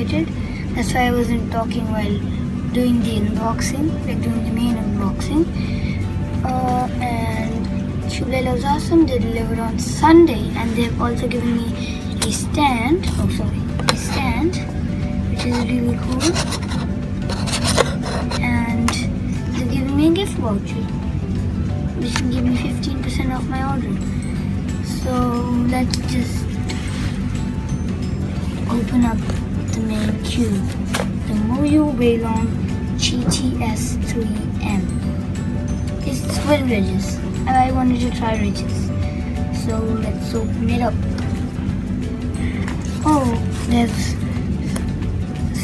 frustrated. That's why I wasn't talking while doing the unboxing, like doing the main unboxing. And cubelelo is awesome. They delivered on Sunday, and they've also given me a stand. A stand, which is really cool. And they're giving me a gift voucher, which can give me 15% off my order. So let's just open up the main cube, the Moyu GTS3. It's with ridges, and I wanted to try ridges, so let's open it up. Oh, there's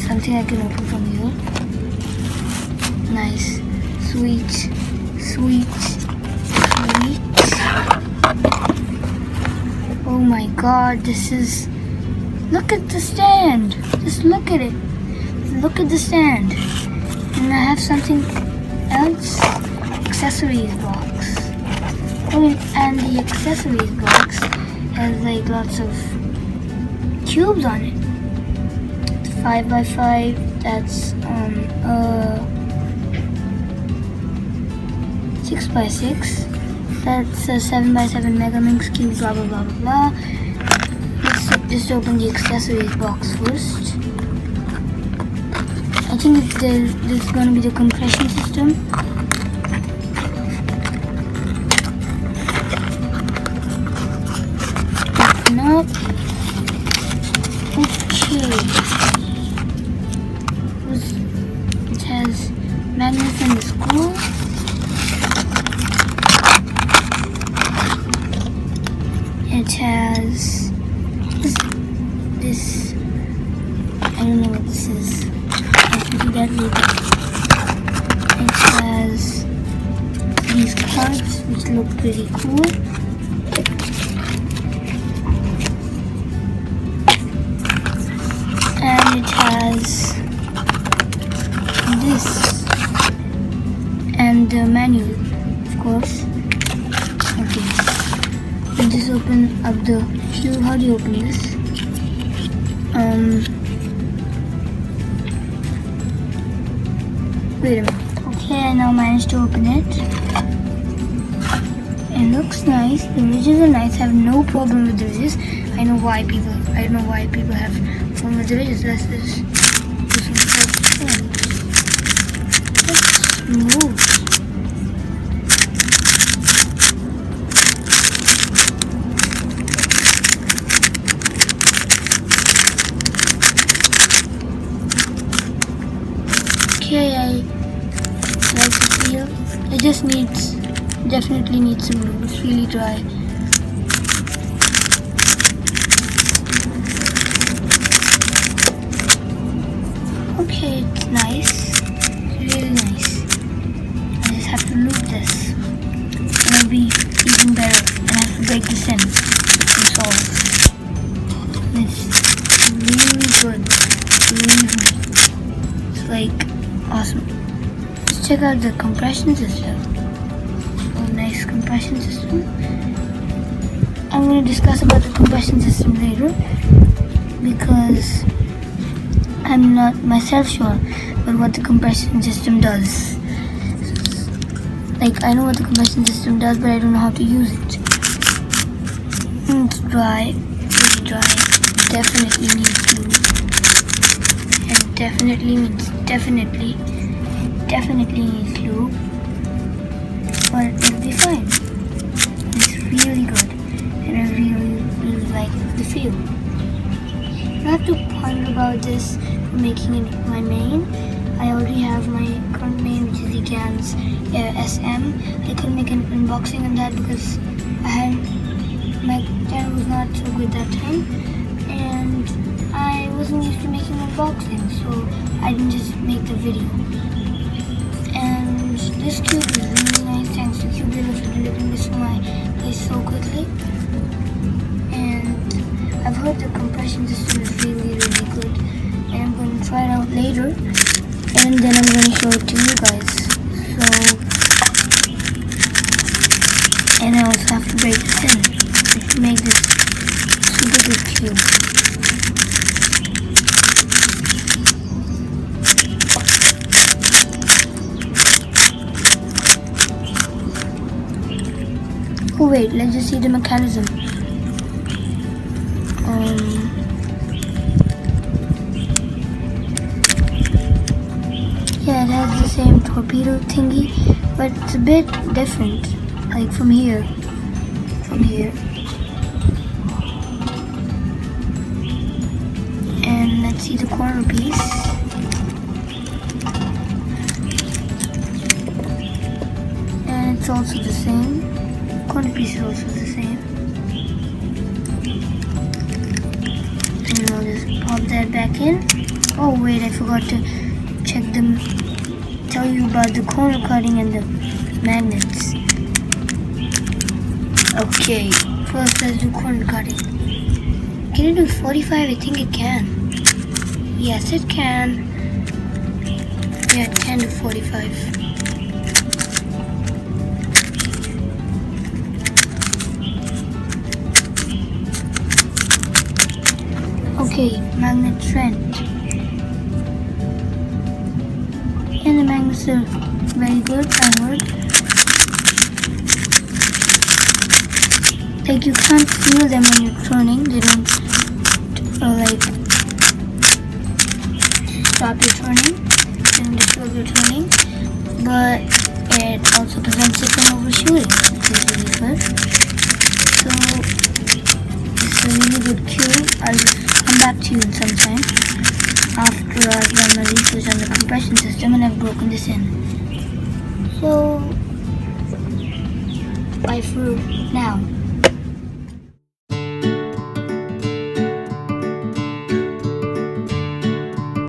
something I can open from here. Nice, sweet. Oh my god, this is... Look at the stand. Just look at it. Look at the stand. And I have something else. Accessories box. Oh, and the accessories box has like lots of cubes on it. 5x5. That's 6x6. That's a 7x7 Megaminx cube. Blah blah blah blah blah. Let's just open the accessories box first. I think this is going to be the compression system. Open up. Okay. It has magnets and the screw. It has this, I don't know what this is. I can do that later. It has these cards which look pretty cool. And it has this and the manual, of course. Okay. Just open up the cube. How do you open this? Wait a minute. Okay, I now managed to open it. It looks nice. The ridges are nice. I have no problem with the ridges. I don't know why people have fun with the ridges. Let's just do some things. Let's move. Okay, I like the feel. It just definitely needs some glue. It's really dry. Okay, it's nice. It's really nice. I just have to loop this. It'll be even better. And I have to break this in. It's all. It's really good. Believe me. It's like awesome. Let's check out the compression system. Oh, nice compression system. I'm going to discuss about the compression system later because I'm not myself sure about what the compression system does. Like, I know what the compression system does, but I don't know how to use it. It's dry, really dry. Definitely needs glue. And definitely means definitely needs glue, but it'll be fine. It's really good, and I really like the feel. I have to ponder about this for making it my main. I already have my current main, which is the GAN's SM. I couldn't make an unboxing on that because my channel was not so good that time, and I wasn't used to making unboxing, so I didn't just make the video. And this cube is really nice. Thanks to cubelelo for delivering this to my place so quickly. And I've heard the compression system is really good, and I'm going to try it out later, and then I'm going to show it to you guys. So, and I also have to break this in to make this super good cube. Oh wait, let's just see the mechanism. Yeah, it has the same torpedo thingy, but it's a bit different. Like from here. And let's see the corner piece. And it's also the same. Corner piece is also the same. And I'll just pop that back in. Oh wait, I forgot to tell you about the corner cutting and the magnets. Okay, first let's do corner cutting. Can it do 45? I think it can. Yes, it can. Yeah, it can do 45. Okay, magnet trend. And the magnets are very good, I heard. Like you can't feel them when you're turning. They don't like stop your turning and disturb your turning. But it also prevents it from overshooting, which is really good. So it's a really good cube. I'll just come back to you in some time after I've done my research on the compression system and I've broken this in. So bye for now.